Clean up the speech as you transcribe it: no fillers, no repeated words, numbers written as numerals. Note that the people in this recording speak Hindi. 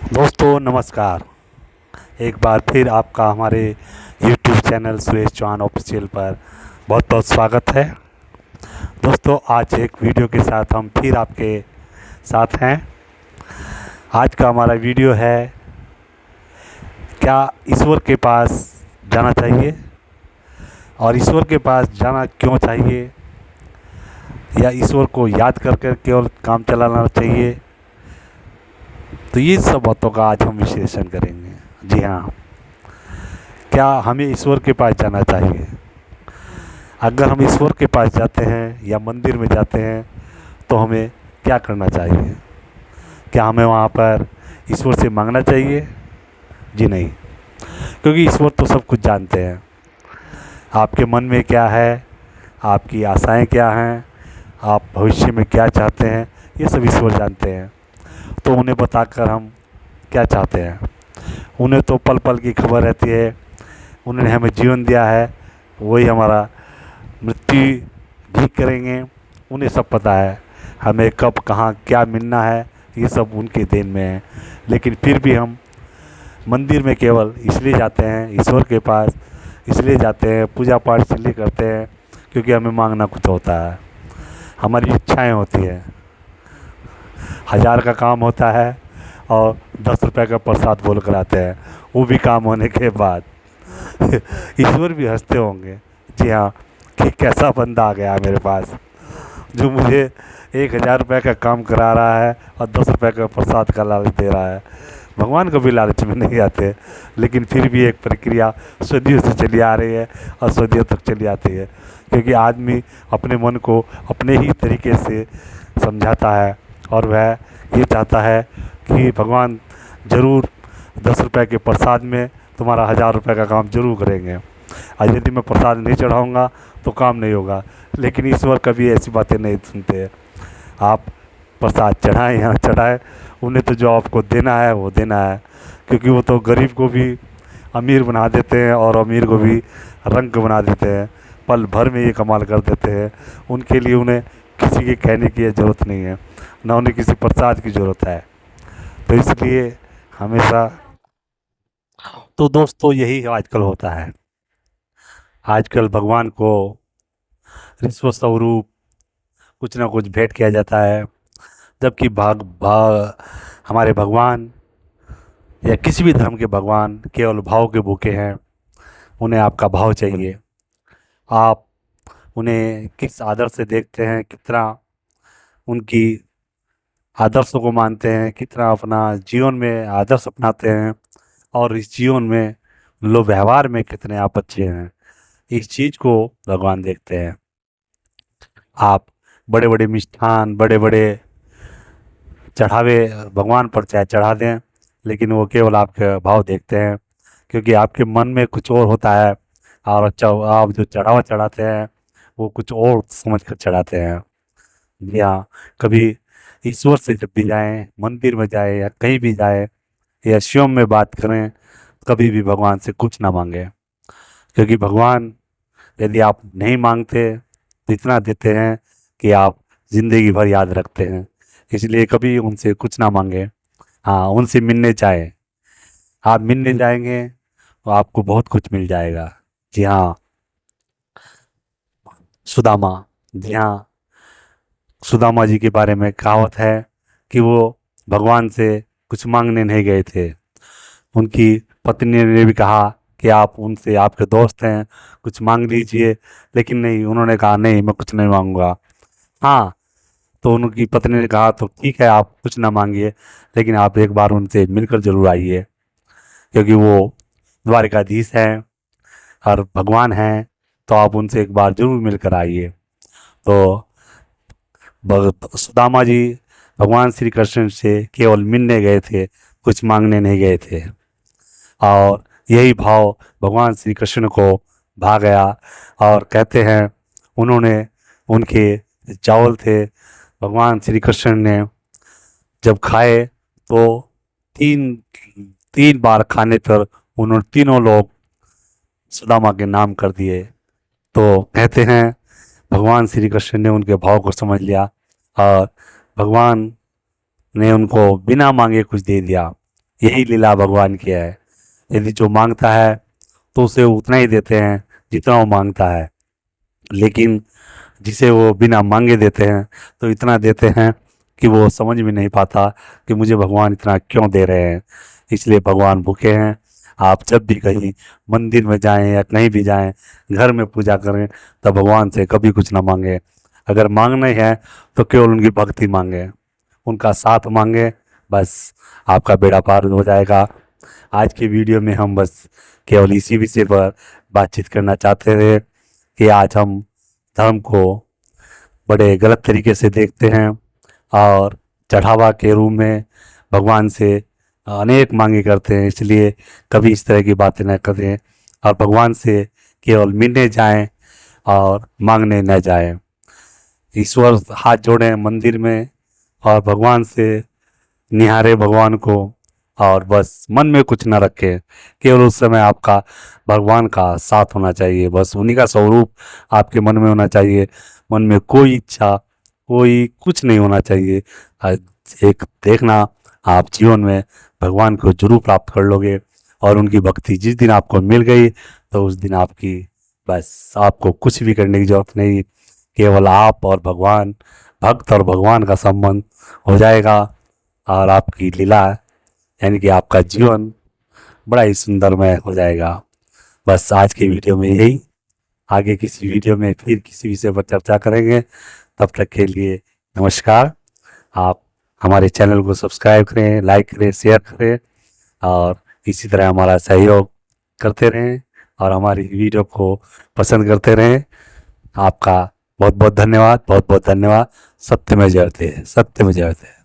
दोस्तों नमस्कार। एक बार फिर आपका हमारे YouTube channel Suresh Chauhan official पर बहुत बहुत स्वागत है। दोस्तों आज एक वीडियो के साथ हम फिर आपके साथ हैं। आज का हमारा वीडियो है, क्या ईश्वर के पास जाना चाहिए और ईश्वर के पास जाना क्यों चाहिए, या ईश्वर को याद कर कर केवल काम चलाना चाहिए। तो ये सब बातों का आज हम विश्लेषण करेंगे। जी हाँ, क्या हमें ईश्वर के पास जाना चाहिए? अगर हम ईश्वर के पास जाते हैं या मंदिर में जाते हैं तो हमें क्या करना चाहिए? क्या हमें वहाँ पर ईश्वर से मांगना चाहिए? जी नहीं, क्योंकि ईश्वर तो सब कुछ जानते हैं। आपके मन में क्या है, आपकी आशाएं क्या हैं, आप भविष्य में क्या चाहते हैं, ये सब ईश्वर जानते हैं। तो उन्हें बताकर हम क्या चाहते हैं? उन्हें तो पल पल की खबर रहती है। उन्होंने हमें जीवन दिया है, वही हमारा मृत्यु भी करेंगे। उन्हें सब पता है हमें कब कहाँ क्या मिलना है, ये सब उनके देन में है। लेकिन फिर भी हम मंदिर में केवल इसलिए जाते हैं, ईश्वर के पास इसलिए जाते हैं, पूजा पाठ इसलिए करते हैं क्योंकि हमें मांगना कुछ होता है, हमारी इच्छाएं होती हैं। 1000 का काम होता है और 10 रुपए का प्रसाद बोल कर आते हैं, वो भी काम होने के बाद। ईश्वर भी हंसते होंगे, जी हाँ, कि कैसा बंदा आ गया मेरे पास जो मुझे 1000 रुपये का काम करा रहा है और 10 रुपये का प्रसाद का लालच दे रहा है। भगवान कभी लालच में नहीं आते, लेकिन फिर भी एक प्रक्रिया सदियों से चली आ रही है और सदियों तक चली आती है, क्योंकि आदमी अपने मन को अपने ही तरीके से समझाता है और वह ये चाहता है कि भगवान ज़रूर 10 रुपये के प्रसाद में तुम्हारा 1000 रुपये का काम जरूर करेंगे, और यदि मैं प्रसाद नहीं चढ़ाऊँगा तो काम नहीं होगा। लेकिन ईश्वर कभी ऐसी बातें नहीं सुनते। आप प्रसाद चढ़ाएं या चढ़ाएं, उन्हें तो जो आपको देना है वो देना है, क्योंकि वो तो गरीब को भी अमीर बना देते हैं और अमीर को भी रंक बना देते हैं, पल भर में ये कमाल कर देते हैं। उनके लिए उन्हें किसी के कहने की ज़रूरत नहीं है, ना उन्हें किसी प्रसाद की ज़रूरत है। तो इसलिए हमेशा, तो दोस्तों यही आजकल होता है। आजकल भगवान को रिश्वत स्वरूप कुछ ना कुछ भेंट किया जाता है, जबकि भाग भाग हमारे भगवान या किसी भी धर्म के भगवान केवल भाव के भूखे हैं। उन्हें आपका भाव चाहिए। आप उन्हें किस आदर से देखते हैं, कितना उनकी आदर्शों को मानते हैं, कितना अपना जीवन में आदर्श अपनाते हैं, और इस जीवन में लो व्यवहार में कितने आप अच्छे हैं, इस चीज़ को भगवान देखते हैं। आप बड़े बड़े मिष्ठान, बड़े बड़े चढ़ावे भगवान पर चाहे चढ़ा दें, लेकिन वो केवल आपके भाव देखते हैं, क्योंकि आपके मन में कुछ और होता है, और अच्छा आप जो चढ़ावा चढ़ाते हैं वो कुछ और समझ कर चढ़ाते हैं। या कभी ईश्वर से जब भी जाएं, मंदिर में जाएं या कहीं भी जाएं या शिव में बात करें, कभी भी भगवान से कुछ ना मांगे, क्योंकि भगवान यदि आप नहीं मांगते तो इतना देते हैं कि आप ज़िंदगी भर याद रखते हैं। इसलिए कभी उनसे कुछ ना मांगे। हाँ, उनसे मिलने जाएं। आप मिलने जाएंगे तो आपको बहुत कुछ मिल जाएगा। जी हाँ, सुदामा, जी हाँ, सुदामा जी के बारे में कहावत है कि वो भगवान से कुछ मांगने नहीं गए थे। उनकी पत्नी ने भी कहा कि आप उनसे, आपके दोस्त हैं, कुछ मांग लीजिए, लेकिन नहीं, उन्होंने कहा नहीं, मैं कुछ नहीं मांगूंगा। हाँ, तो उनकी पत्नी ने कहा तो ठीक है, आप कुछ ना मांगिए, लेकिन आप एक बार उनसे मिलकर जरूर आइए, क्योंकि वो द्वारिकाधीश हैं और भगवान हैं, तो आप उनसे एक बार जरूर मिलकर आइए। तो सुदामा जी भगवान श्री कृष्ण से केवल मिलने गए थे, कुछ मांगने नहीं गए थे, और यही भाव भगवान श्री कृष्ण को भा गया। और कहते हैं उन्होंने, उनके चावल थे, भगवान श्री कृष्ण ने जब खाए तो तीन तीन बार खाने पर उन्होंने तीनों लोग सुदामा के नाम कर दिए। तो कहते हैं भगवान श्री कृष्ण ने उनके भाव को समझ लिया और भगवान ने उनको बिना मांगे कुछ दे दिया। यही लीला भगवान की है। यदि जो मांगता है तो उसे उतना ही देते हैं जितना वो मांगता है, लेकिन जिसे वो बिना मांगे देते हैं तो इतना देते हैं कि वो समझ में नहीं पाता कि मुझे भगवान इतना क्यों दे रहे हैं। इसलिए भगवान भूखे हैं। आप जब भी कहीं मंदिर में जाएं या कहीं भी जाएं, घर में पूजा करें, तब भगवान से कभी कुछ ना मांगे। अगर मांगना ही है तो केवल उनकी भक्ति मांगे, उनका साथ मांगे, बस आपका बेड़ा पार हो जाएगा। आज की वीडियो में हम बस केवल इसी विषय पर बातचीत करना चाहते थे कि आज हम धर्म को बड़े गलत तरीके से देखते हैं और चढ़ावा के रूप में भगवान से अनेक मांगे करते हैं। इसलिए कभी इस तरह की बातें न करें और भगवान से केवल मिलने जाएं और मांगने न जाएं। ईश्वर हाथ जोड़ें मंदिर में और भगवान से निहारे भगवान को, और बस मन में कुछ ना रखें। केवल उस समय आपका भगवान का साथ होना चाहिए, बस उन्हीं का स्वरूप आपके मन में होना चाहिए। मन में कोई इच्छा, कोई कुछ नहीं होना चाहिए। एक देखना, आप जीवन में भगवान को जरूर प्राप्त कर लोगे। और उनकी भक्ति जिस दिन आपको मिल गई तो उस दिन आपकी बस आपको कुछ भी करने की जरूरत नहीं, केवल आप और भगवान, भक्त और भगवान का संबंध हो जाएगा। और आपकी लीला यानी कि आपका जीवन बड़ा ही सुंदरमय हो जाएगा। बस आज की वीडियो में यही, आगे किसी वीडियो में फिर किसी विषय पर चर्चा करेंगे। तब तक के लिए नमस्कार। आप हमारे चैनल को सब्सक्राइब करें, लाइक करें, शेयर करें और इसी तरह हमारा सहयोग करते रहें और हमारी वीडियो को पसंद करते रहें। आपका बहुत बहुत धन्यवाद, बहुत बहुत धन्यवाद। सत्य में जयते, सत्य में जयते।